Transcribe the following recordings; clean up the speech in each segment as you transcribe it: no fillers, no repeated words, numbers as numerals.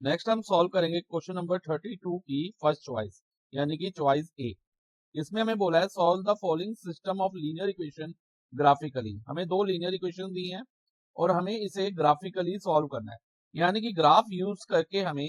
Next हम solve करेंगे question number 32 की फर्स्ट चॉइस यानी कि चॉइस ए। इसमें हमें बोला है solve the following system of linear equation graphically. हमें दो लीनियर इक्वेशन दी हैं और हमें इसे ग्राफिकली सॉल्व करना है, यानी कि ग्राफ यूज करके हमें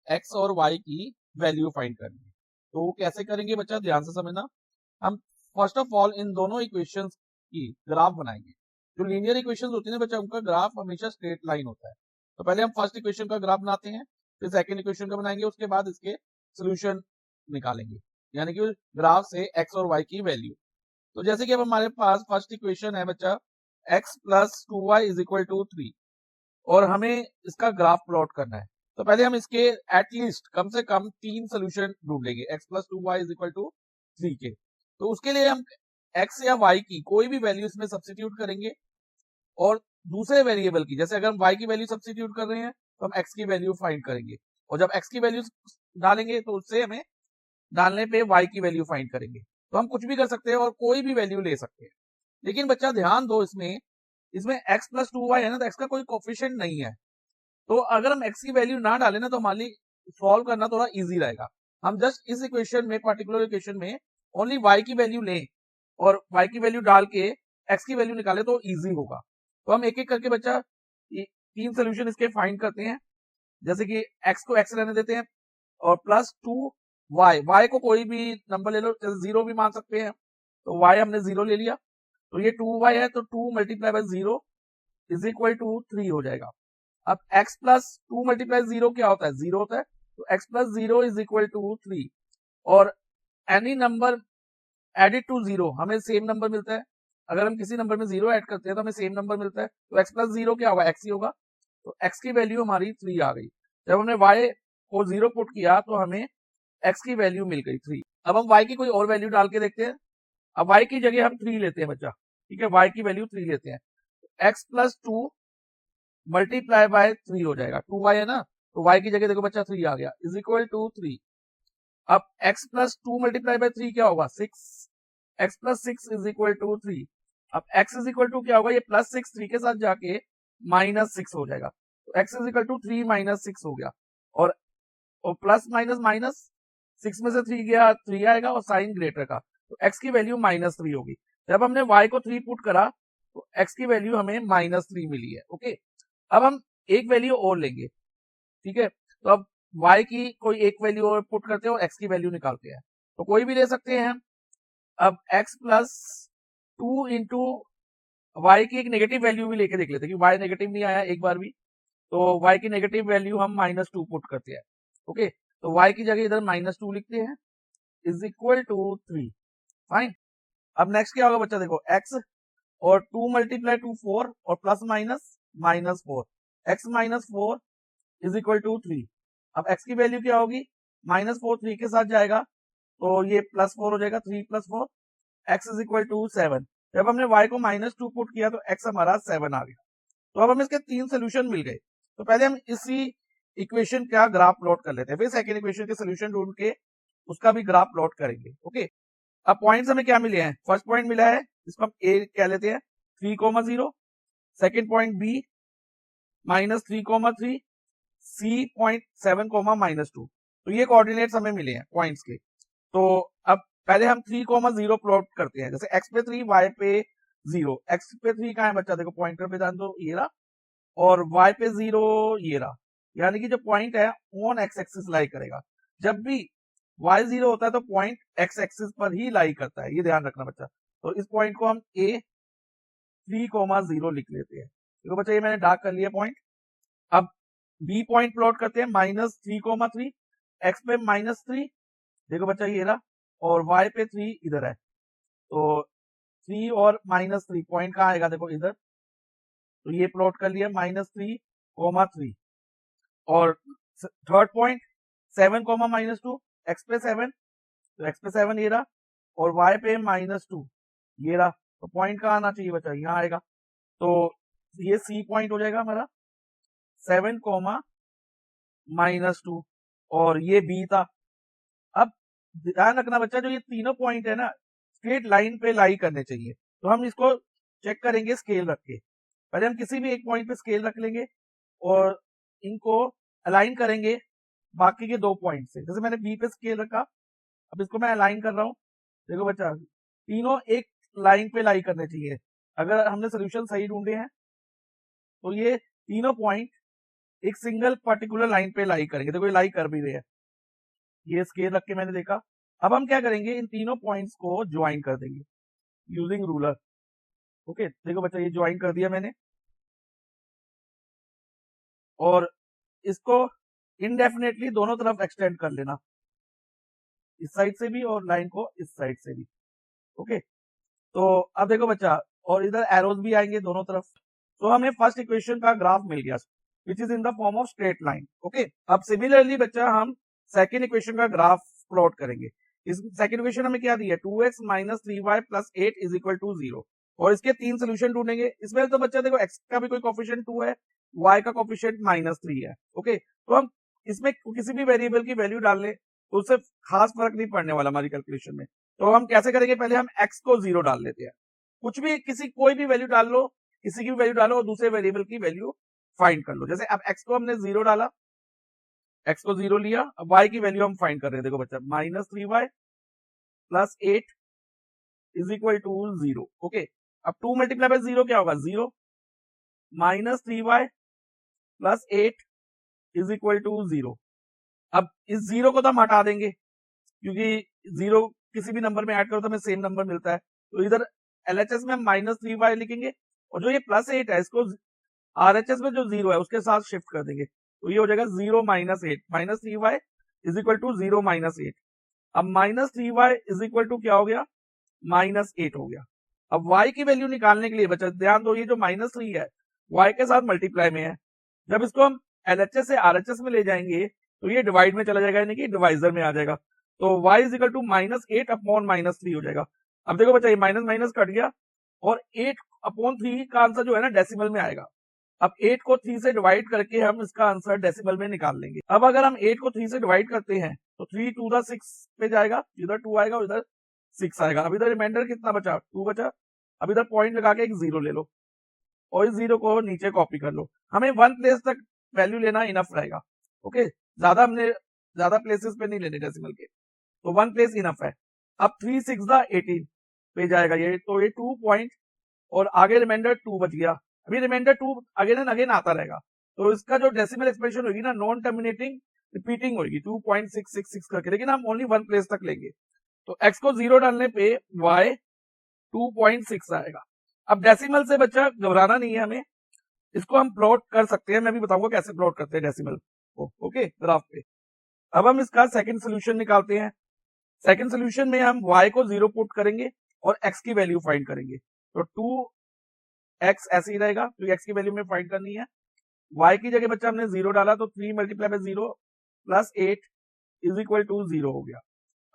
एक्स और वाई की वैल्यू फाइंड करनी है। तो कैसे करेंगे बच्चा, ध्यान से समझना। हम फर्स्ट ऑफ ऑल इन दोनों इक्वेशंस की ग्राफ बनाएंगे। जो लीनियर इक्वेशंस होती है ना बच्चा, उनका ग्राफ हमेशा स्ट्रेट लाइन होता है। तो पहले हम फर्स्ट इक्वेशन का ग्राफ बनाते हैं, फिर सेकंड इक्वेशन का बनाएंगे, उसके बाद इसके सोल्यूशन निकालेंगे, यानी कि ग्राफ से एक्स और वाई की वैल्यू। तो जैसे कि अब हमारे पास फर्स्ट इक्वेशन है बच्चा x plus 2y is equal to 3 और हमें इसका ग्राफ प्लॉट करना है। तो पहले हम इसके एटलीस्ट कम से कम 3 सोल्यूशन ढूंढ लेंगे x plus 2y is equal to 3 के। तो उसके लिए हम x या y की कोई भी वैल्यू इसमें सब्सिट्यूट करेंगे और दूसरे वेरिएबल की, जैसे अगर हम y की वैल्यू सब्सिट्यूट कर रहे हैं तो हम x की वैल्यू फाइंड करेंगे, और जब x की वैल्यू डालेंगे तो उससे हमें डालने पे y की वैल्यू फाइंड करेंगे। तो हम कुछ भी कर सकते हैं और कोई भी वैल्यू ले सकते हैं। लेकिन बच्चा ध्यान दो, इसमें x प्लस 2y है ना, तो x का कोई कोफिशिएंट नहीं है। तो अगर हम x की वैल्यू ना डालें ना तो हमारे लिए सॉल्व करना थोड़ा इजी रहेगा। हम जस्ट इस इक्वेशन में, पर्टिकुलर इक्वेशन में ओनली y की वैल्यू लें और y की वैल्यू डाल के x की वैल्यू निकाले तो इजी होगा। तो हम एक एक करके बच्चा 3 सोल्यूशन इसके फाइंड करते हैं। जैसे कि x को x रहने देते हैं और प्लस 2y को कोई भी नंबर ले लो, जैसे 0 भी मान सकते हैं। तो y हमने 0 ले लिया, तो ये 2y है, तो 2 multiply by 0 is equal to 3 हो जाएगा। अब x प्लस 2 मल्टीप्लाई 0 क्या होता है, 0 होता है। तो x plus 0 is equal to 3 और एनी नंबर एडिड टू 0 हमें सेम नंबर मिलता है। अगर हम किसी नंबर में 0 ऐड करते हैं तो हमें सेम नंबर मिलता है। तो x प्लस 0 क्या होगा, x ही होगा। तो x की वैल्यू हमारी 3 आ गई। जब हमने y को 0 पुट किया तो हमें x की वैल्यू मिल गई 3। अब हम y की कोई और वैल्यू डाल के देखते हैं। अब y की जगह हम 3 लेते हैं बच्चा, ठीक है, y की वैल्यू 3 लेते हैं। x प्लस 2 मल्टीप्लाई बाय 3 हो जाएगा, 2y है ना, तो y की जगह देखो बच्चा 3 आ गया, इज इक्वल टू 3। अब x प्लस 2 मल्टीप्लाई बाय 3 क्या होगा, 6। x plus 6 is equal to 3। अब x इज इक्वल टू क्या होगा, ये प्लस 6 3 के साथ जाके माइनस 6 हो जाएगा। तो x is equal to 3 minus 6 हो गया, और प्लस माइनस माइनस 6 में से 3 गया, 3 आएगा, और साइन ग्रेटर का, तो x की वैल्यू माइनस 3 होगी। जब हमने y को 3 पुट करा तो x की वैल्यू हमें माइनस 3 मिली है। ओके, अब हम एक वैल्यू और लेंगे, ठीक है। तो अब y की कोई एक वैल्यू और पुट करते हैं और x की वैल्यू निकालते हैं। तो कोई भी ले सकते हैं हम। अब x प्लस 2 इंटू वाई की एक नेगेटिव वैल्यू भी लेके देख लेते हैं कि y नेगेटिव नहीं आया एक बार भी। तो y की नेगेटिव वैल्यू हम -2 पुट करते हैं। ओके, तो y की जगह इधर -2 लिखते हैं, इज इक्वल टू 3। फाइन। अब नेक्स्ट क्या होगा बच्चा, देखो x और 2 मल्टीप्लाई टू 4 और plus minus -4, x minus 4 is equal to 3। अब x की वैल्यू क्या होगी, -4 3 के साथ जाएगा तो ये +4 हो जाएगा, 3 + 4 x इज इक्वल टू 7। जब हमने y को -2 पुट किया तो x हमारा 7 आ गया। तो अब हमें इसके 3 सोल्यूशन मिल गए। तो पहले हम इसी इक्वेशन का ग्राफ प्लॉट कर लेते हैं, फिर सेकंड इक्वेशन के सोल्यूशन ढूंढ के उसका भी ग्राफ प्लॉट करेंगे। ओके, अब पॉइंट्स हमें क्या मिले हैं, फर्स्ट पॉइंट मिला है जिसको हम a कह लेते हैं 3,0, second point b -3,3, c point 7, -2। तो ये कोऑर्डिनेट्स हमें मिले हैं पॉइंट्स के। तो अब पहले हम 3,0 प्लॉट करते हैं, जैसे x पे 3 y पे 0। x पे 3 कहाँ है बच्चा, देखो पॉइंटर पे ध्यान दो, ये रहा, और y पे 0 ये रहा, यानी कि जो पॉइंट है ऑन एक्स एक्सिस लाई करेगा। जब भी y 0 होता है तो पॉइंट एक्स एक्सिस पर ही लाई करता है, ये ध्यान रखना बच्चा। तो इस पॉइंट को हम a 3,0 लिख लेते हैं। देखो बच्चा, ये मैंने डार्क कर लिया पॉइंट। अब b पॉइंट प्लॉट करते हैं, -3,3, x पे -3, देखो बच्चा ये रहा, और y पे 3 इधर है। तो 3 और -3 पॉइंट कहाँ आएगा, देखो इधर। तो ये प्लॉट कर लिया -3,3। और थर्ड पॉइंट 7, -2, x पे 7, तो x पे 7 ये रहा, और y पे -2 ये रहा। तो पॉइंट कहाँ आना चाहिए बच्चा, यहाँ आएगा। तो ये c पॉइंट हो जाएगा हमारा 7, -2, और ये b था। अब ध्यान रखना बच्चा, जो ये तीनों पॉइंट है ना, स्ट्रेट लाइन पे लाई करने चाहिए। तो हम इसको चेक करेंगे स्केल रख के। पहले हम किसी भी एक पॉइंट पे स्केल रख लेंगे और इनको अलाइन करेंगे बाकी के 2 पॉइंट से। जैसे मैंने बी पे स्केल रखा, अब इसको मैं अलाइन कर रहा हूँ। देखो बच्चा, तीनों एक लाइन पे लाई करने चाहिए। अगर हमने सोल्यूशन सही ढूंढे हैं तो ये तीनों पॉइंट एक सिंगल पर्टिकुलर लाइन पे लाई करेंगे। देखो ये लाई कर भी रहे हैं, ये स्केल रख के मैंने देखा। अब हम क्या करेंगे, इन तीनों पॉइंट्स को ज्वाइन कर देंगे यूजिंग रूलर। ओके, देखो बच्चा, ये ज्वाइन कर दिया मैंने, और इसको इनडेफिनेटली दोनों तरफ एक्सटेंड कर लेना, इस साइड से भी और लाइन को इस साइड से भी। ओके, तो अब देखो बच्चा, और इधर एरोज भी आएंगे दोनों तरफ। तो हमें फर्स्ट इक्वेशन का ग्राफ मिल गया which is in the form of straight line. Okay, अब सिमिलरली बच्चा हम सेकेंड इक्वेशन का ग्राफ प्लॉट करेंगे। इस सेकेंड इक्वेशन हमें क्या दी है, 2x minus 3y plus 8 is equal to 0, और इसके 3 सोल्यूशन ढूंढेंगे। इसमें तो बच्चा देखो x का भी कोई कोफिशिएंट 2 है, y का कोफिशिएंट -3 है। ओके, तो हम इसमें किसी भी वेरिएबल की वैल्यू डाल लें तो उससे खास फर्क नहीं पड़ने वाला हमारी कैलकुलेशन में। तो हम कैसे करेंगे, पहले हम x को 0 डाल लेते हैं। कुछ भी, किसी कोई भी वैल्यू डाल लो, किसी की भी वैल्यू डालो और दूसरे वेरिएबल की वैल्यू फाइंड कर लो। जैसे अब x को हमने 0 डाला, x को 0 लिया, अब y की वैल्यू हम फाइंड कर रहे हैं। देखो बच्चा, -3y plus 8 is equal to 0। Okay, अब 2 मल्टीप्लाई बाय 0 क्या होगा, 0, -3y plus 8 is equal to 0। अब इस 0 को तो हम हटा देंगे, क्योंकि 0 किसी भी नंबर में ऐड करो तो हमें सेम नंबर मिलता है। तो इधर LHS में हम -3y लिखेंगे, और जो ये प्लस 8 है इसको RHS में जो 0 है उसके साथ शिफ्ट कर देंगे। तो ये हो जाएगा 0 minus 8, -3y is equal to 0 minus 8। अब -3y इज इक्वल टू क्या हो गया, -8 हो गया। अब y की वैल्यू निकालने के लिए बच्चा ध्यान दो, ये जो -3 है y के साथ मल्टीप्लाई में है। जब इसको हम LHS से RHS में ले जाएंगे तो ये डिवाइड में चला जाएगा, यानी कि डिवाइजर में आ जाएगा। तो y is equal to -8 upon -3 हो जाएगा। अब देखो बच्चा, ये माइनस माइनस कट गया, और 8 अपॉन 3 का आंसर जो है ना डेसिमल में आएगा। अब 8 को 3 से डिवाइड करके हम इसका आंसर डेसिमल में निकाल लेंगे। अब अगर हम 8 को 3 से डिवाइड करते हैं तो 3 टू द 6 पे जाएगा, इधर 2 आएगा और इधर 6 आएगा। अब इधर रिमाइंडर कितना बचा, 2 बचा। अब इधर पॉइंट लगा के एक 0 ले लो, और इस 0 को नीचे कॉपी कर लो। हमें 1 प्लेस तक वैल्यू लेना इनफ रहेगा। ओके, ज्यादा प्लेसेस पे नहीं लेने डेसिमल के, तो 1 प्लेस इनफ है। अब 3 6 18 पे जाएगा ये, तो ये 2 पॉइंट और आगे रिमाइंडर 2 बच गया। अभी रिमाइंडर 2 अगेन एंड अगेन आता रहेगा, तो इसका जो डेसिमल एक्सप्रेशन होगी ना, नॉन टर्मिनेटिंग रिपीटिंग होगी 2.666 करके, लेकिन हम ओनली 1 प्लेस तक लेंगे। तो x को 0 डालने पे y 2.6 आएगा। अब डेसिमल से बच्चा घबराना नहीं है हमें, इसको हम प्लॉट कर सकते हैं। मैं भी बताऊंगा कैसे प्लॉट करते हैं डेसिमल को, ओके, ग्राफ पे। अब हम इसका सेकंड सोल्यूशन निकालते हैं। सेकंड सोल्यूशन में हम y को 0 पुट करेंगे और x की वैल्यू फाइंड करेंगे। तो 2x ऐसे ही रहेगा, क्योंकि x की वैल्यू में फाइंड करनी है। y की जगह बच्चा हमने 0 डाला, तो 3 multiply by 0 plus 8 is equal to 0 हो गया।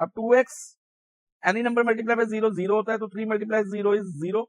अब 2x, any number multiply by 0 0 होता है, तो 3 multiply 0 is 0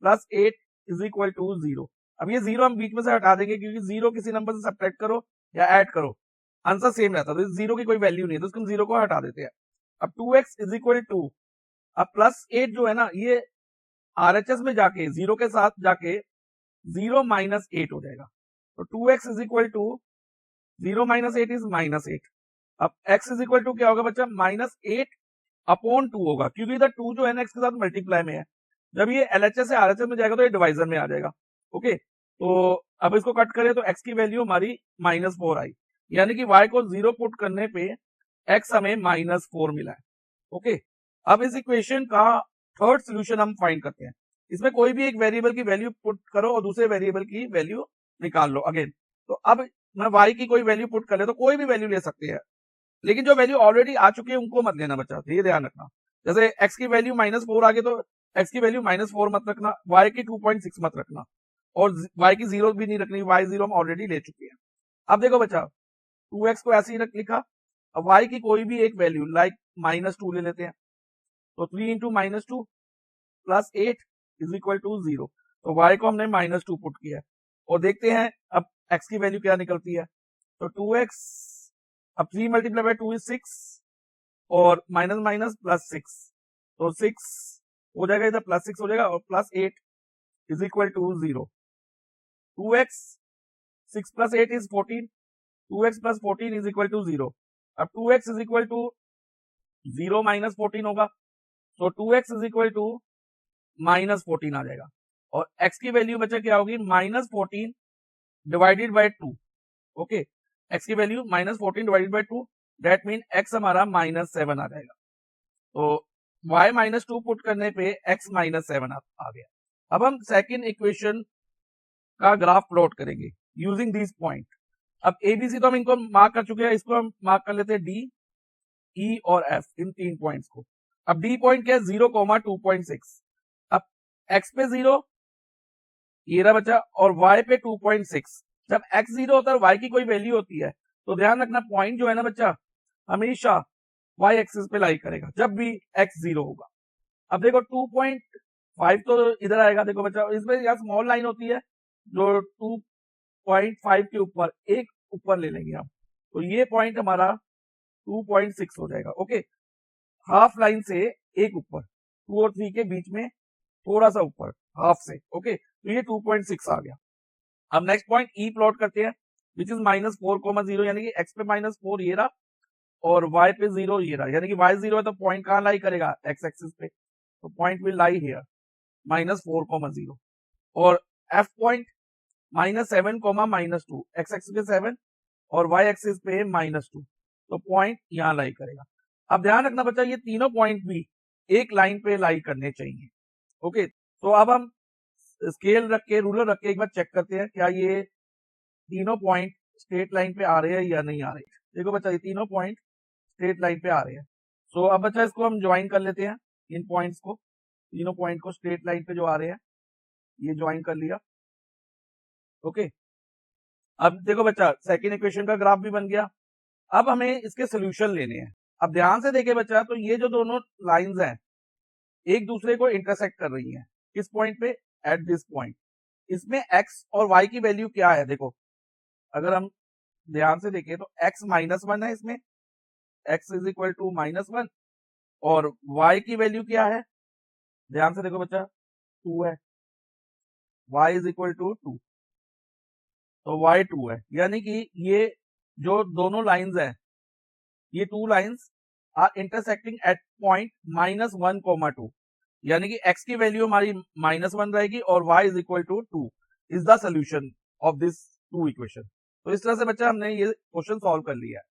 plus 8 is equal to 0। अब ये 0 हम बीच में से हटा देंगे, क्योंकि 0 किसी नंबर से सब्ट्रैक्ट करो या ऐड करो आंसर सेम रहता है, तो इस 0 की कोई वैल्यू नहीं है, तो उसको हम 0 को हटा देते हैं। अब 2x इज इक्वल टू, अब प्लस 8 जो है ना, ये RHS में जाके 0 के साथ जाके 0 माइनस 8 हो जाएगा। तो 2x is equal to 0 minus 8 is -8। अब x इज इक्वल टू क्या होगा बच्चा, -8 अपॉन 2 होगा, क्योंकि इधर 2 जो है ना x के साथ मल्टीप्लाई में है। जब ये LHS से RHS में जाएगा तो ये डिवाइजर में आ जाएगा। ओके, तो अब इसको कट करें तो x की वैल्यू हमारी -4 आई, यानी कि y को 0 पुट करने पे x हमें -4 मिला है। ओके, अब इस इक्वेशन का थर्ड सोल्यूशन हम फाइंड करते हैं। इसमें कोई भी एक वेरिएबल की वैल्यू पुट करो और दूसरे वेरिएबल की वैल्यू निकाल लो अगेन। तो अब मैं y की कोई वैल्यू पुट कर ले, तो कोई भी वैल्यू ले सकते हैं, लेकिन जो वैल्यू ऑलरेडी आ चुकी है उनको मत लेना बच्चा, ये ध्यान रखना। जैसे x की वैल्यू -4 आ गई, तो x की वैल्यू -4 मत रखना, y की 2.6 मत रखना, और y की 0 भी नहीं रखनी, y 0 हम ऑलरेडी ले चुके हैं। अब देखो बच्चा, 2x को ऐसे ही लिखा। अब y की कोई भी एक वैल्यू लाइक -2 ले लेते हैं, तो 3 into -2 plus 8 is equal to 0। तो y को हमने -2 पुट किया है, और देखते हैं अब x की वैल्यू क्या निकलती है। तो 2x, अब 3 मल्टीप्लाई बाय 2 इज 6, और माइनस माइनस प्लस 6, तो 6 हो जाएगा, इधर प्लस 6 हो जाएगा, और plus 8 is equal to 0। 2x 6 plus 8 is 14, 2x plus 14 is equal to 0। अब 2x is equal to 0 minus 14 होगा, तो 2x is equal to minus 14 आ जाएगा, और x की वैल्यू बचा क्या होगी, minus 14 divided by 2। Okay, x की value minus 14 divided by 2, that mean x हमारा माइनस 7 आ जाएगा। तो y माइनस 2 पुट करने पे x माइनस 7 आ गया। अब हम सेकेंड इक्वेशन का ग्राफ प्लॉट करेंगे यूजिंग दिस पॉइंट। अब ABC तो हम इनको मार्क कर चुके हैं, इसको हम मार्क कर लेते हैं D, E और F, इन 3 पॉइंट्स को। अब D पॉइंट क्या है, 0,2.6। अब x पे 0 ये रहा बचा, और y पे 2.6। जब x 0 होता है और y की कोई वैल्यू होती है तो ध्यान रखना पॉइंट जो है ना बच्चा, हमेशा y एक्सिस पे लाई करेगा जब भी x 0 होगा। अब देखो 2.5 तो इधर आएगा, देखो बच्चा इसमें यहाँ स्मॉल लाइन होती है जो 2.5 के ऊपर एक ऊपर ले लेंगे हम, तो ये पॉइंट हमारा 2.6 हो जाएगा। ओके, हाफ लाइन से एक ऊपर, 2 और 3 के बीच में थोड़ा सा ऊपर हाफ से। ओके, तो ये 2.6 आ गया। अब नेक्स्ट पॉइंट ई प्लॉट करते हैं, विच इज माइनस 4,0, यानी कि x पे माइनस 4 ये रहा और y पे 0 ये रहा, यानी कि y 0 है तो पॉइंट कहां लाई करेगा, x एक्सिस पे, तो point will lie here minus 4,0। और f point minus 7, minus 2, x axis पे 7 और y एक्सिस पे माइनस 2, तो पॉइंट यहां लाई करेगा। अब ध्यान रखना बच्चा, ये तीनों पॉइंट भी एक लाइन पे लाई करने चाहिए। ओके, तो अब हम स्केल रख के, रूलर रख के एक बार चेक करते हैं क्या ये तीनों पॉइंट स्ट्रेट लाइन पे आ रहे हैं या नहीं आ रहे। देखो बच्चा, ये तीनों पॉइंट स्ट्रेट लाइन पे आ रहे हैं। सो अब बच्चा इसको हम ज्वाइन कर लेते हैं, इन पॉइंट्स को, तीनों पॉइंट को स्ट्रेट लाइन पे जो आ रहे हैं ये ज्वाइन कर लिया। ओके, अब देखो बच्चा सेकेंड इक्वेशन का ग्राफ भी बन गया। अब हमें इसके सोल्यूशन लेने हैं। अब ध्यान से देखे बच्चा, तो ये जो दोनों लाइंस हैं एक दूसरे को इंटरसेक्ट कर रही हैं, किस पॉइंट पे, एट दिस पॉइंट। इसमें x और y की वैल्यू क्या है, देखो अगर हम ध्यान से देखें तो x माइनस 1 है इसमें, x is equal to minus 1, और y की वैल्यू क्या है, ध्यान से देखो बच्चा 2 है, y इज इक्वल टू 2, तो y 2 है, यानी कि ये जो दोनों लाइंस हैं, ये 2 lines are intersecting at point minus 1,2, यानी कि x की वैल्यू हमारी माइनस 1 रहेगी और y is equal to 2 is the solution of this 2 equation. तो इस तरह से बच्चा हमने ये क्वेश्चन सॉल्व कर लिया है।